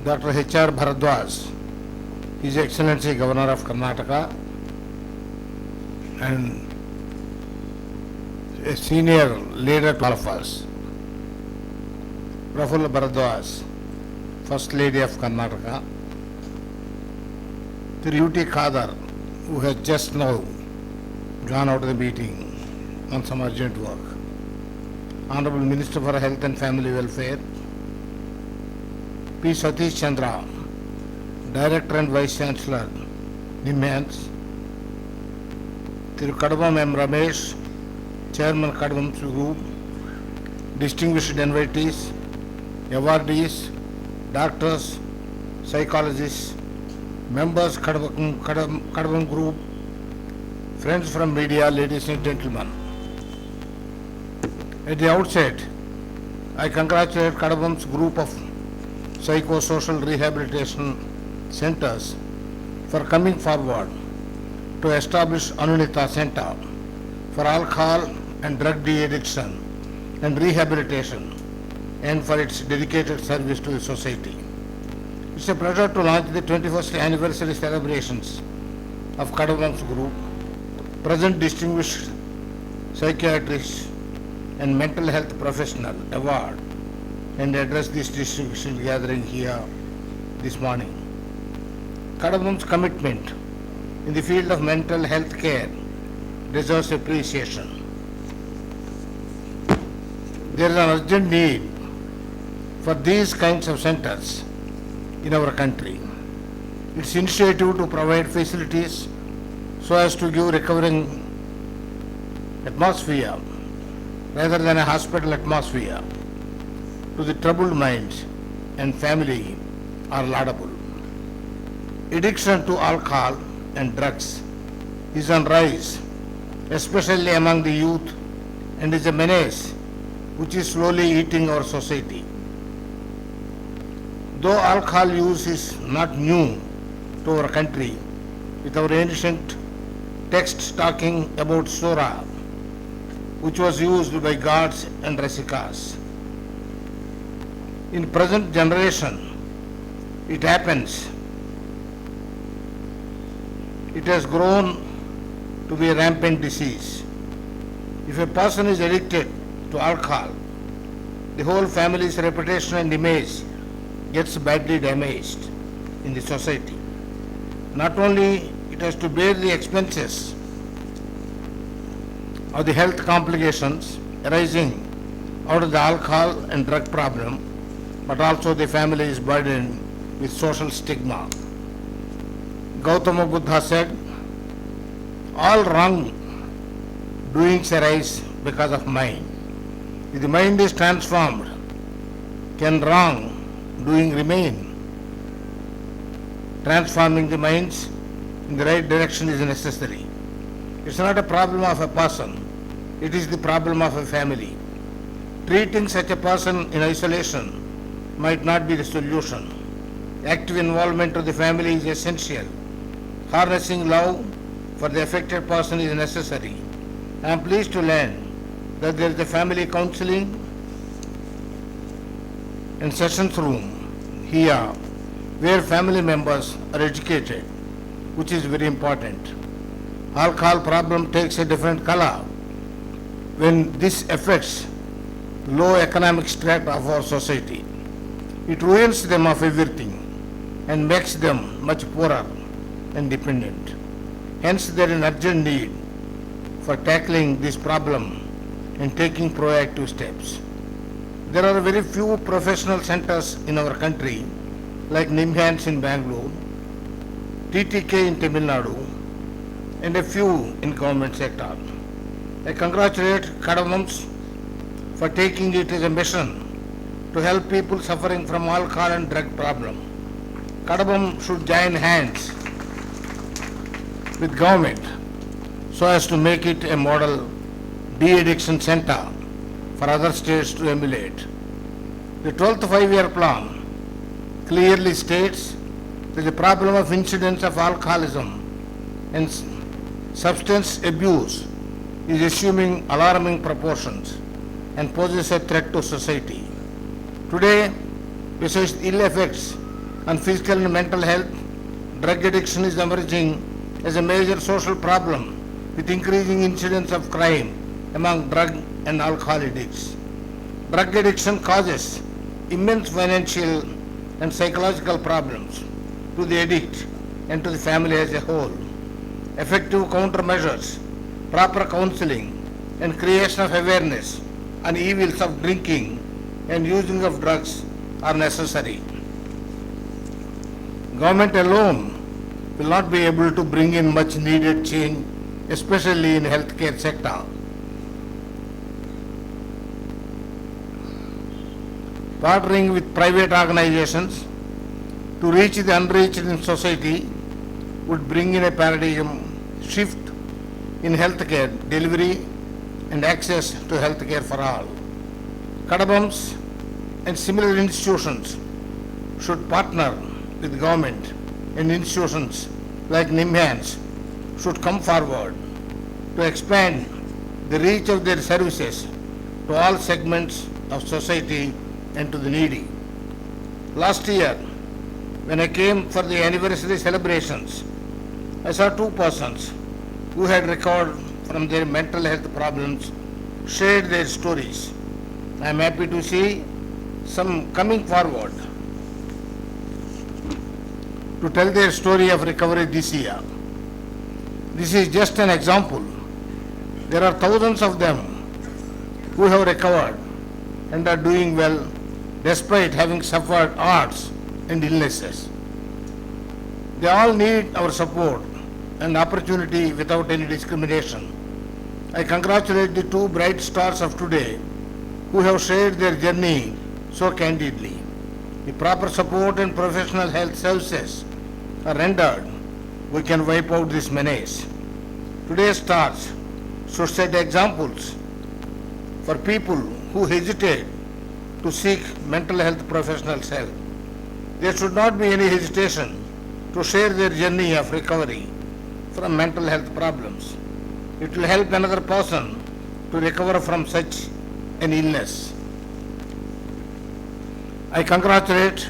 Dr. H.R. Bharadwaj, His Excellency Governor of Karnataka, and a senior leader to all of us, Prafulla Bharadwaj, First Lady of Karnataka, Tiruyuti Khadar, who has just now gone out of the meeting on some urgent work, Honorable Minister for Health and Family Welfare, P. Satish Chandra, Director and Vice Chancellor, NIMHANS, Thiru Kadabam M. Ramesh, Chairman Kadabam Group, distinguished invitees, awardees, doctors, psychologists, members Kadabam Group, friends from media, ladies and gentlemen. At the outset, I congratulate Kadabam's group of psychosocial rehabilitation centers for coming forward to establish Anunita Center for alcohol and drug de-addiction and rehabilitation, and for its dedicated service to the society. It's a pleasure to launch the 21st anniversary celebrations of Kadabam's group, present distinguished psychiatrist and mental health professional award, and address this distinguished gathering here this morning. Kadabam's commitment in the field of mental health care deserves appreciation. There is an urgent need for these kinds of centers in our country. Its initiative to provide facilities so as to give recovering atmosphere rather than a hospital atmosphere to the troubled minds and family are laudable. Addiction to alcohol and drugs is on rise, especially among the youth, and is a menace which is slowly eating our society. Though alcohol use is not new to our country, with our ancient texts talking about Sura, which was used by gods and Rasikas. In present generation, it happens. It has grown to be a rampant disease. If a person is addicted to alcohol, the whole family's reputation and image gets badly damaged in the society. Not only it has to bear the expenses of the health complications arising out of the alcohol and drug problem, but also the family is burdened with social stigma. Gautama Buddha said, all wrong doings arise because of mind. If the mind is transformed, can wrong doing remain? Transforming the minds in the right direction is necessary. It's not a problem of a person, it is the problem of a family. Treating such a person in isolation might not be the solution. Active involvement of the family is essential. Harnessing love for the affected person is necessary. I am pleased to learn that there is a family counseling and sessions room here where family members are educated, which is very important. Alcohol problem takes a different color when this affects low economic strata of our society. It ruins them of everything and makes them much poorer and dependent. Hence, there is an urgent need for tackling this problem and taking proactive steps. There are very few professional centers in our country, like NIMHANS in Bangalore, TTK in Tamil Nadu, and a few in government sector. I congratulate Kadabams for taking it as a mission to help people suffering from alcohol and drug problem. Kadabam should join hands with government so as to make it a model de-addiction center for other states to emulate. The 12th five-year plan clearly states that the problem of incidence of alcoholism and substance abuse is assuming alarming proportions and poses a threat to society. Today, besides ill effects On physical and mental health, drug addiction is emerging as a major social problem with increasing incidence of crime among drug and alcohol addicts. Drug addiction causes immense financial and psychological problems to the addict and to the family as a whole. Effective countermeasures, proper counseling, and creation of awareness on evils of drinking and using of drugs are necessary. Government alone will not be able to bring in much needed change, especially in healthcare sector. Partnering with private organizations to reach the unreached in society would bring in a paradigm shift in healthcare delivery and access to healthcare for all. Kadabams and similar institutions should partner with government, and institutions like NIMHANS should come forward to expand the reach of their services to all segments of society and to the needy. Last year, when I came for the anniversary celebrations, I saw two persons who had recovered from their mental health problems shared their stories. I am happy to see some coming forward to tell their story of recovery this year. This is just an example. There are thousands of them who have recovered and are doing well despite having suffered odds and illnesses. They all need our support and opportunity without any discrimination. I congratulate the two bright stars of today who have shared their journey so candidly. The proper support and professional health services are rendered, we can wipe out this menace. Today's stars should set examples for people who hesitate to seek mental health professionals' help. There should not be any hesitation to share their journey of recovery from mental health problems. It will help another person to recover from such an illness. I congratulate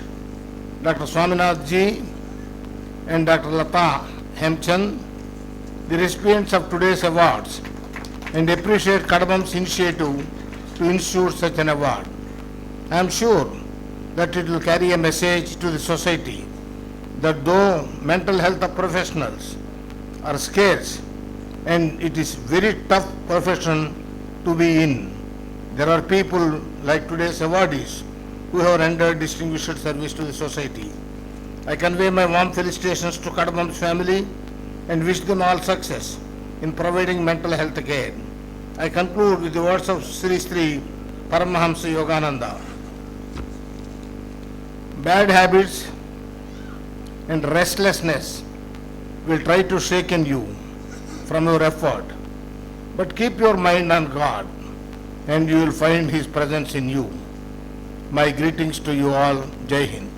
Dr. Swaminath Ji and Dr. Lata Hemchand, the recipients of today's awards, and appreciate Kadabam's initiative to institute such an award. I am sure that it will carry a message to the society that though mental health professionals are scarce and it is very tough profession to be in, there are people like today's awardees who have rendered distinguished service to the society. I convey my warm felicitations to Kadabam's family and wish them all success in providing mental health care. I conclude with the words of Sri Sri Paramahamsa Yogananda. Bad habits and restlessness will try to shaken you from your effort, but keep your mind on God and you will find His presence in you. My greetings to you all. Jai Hind.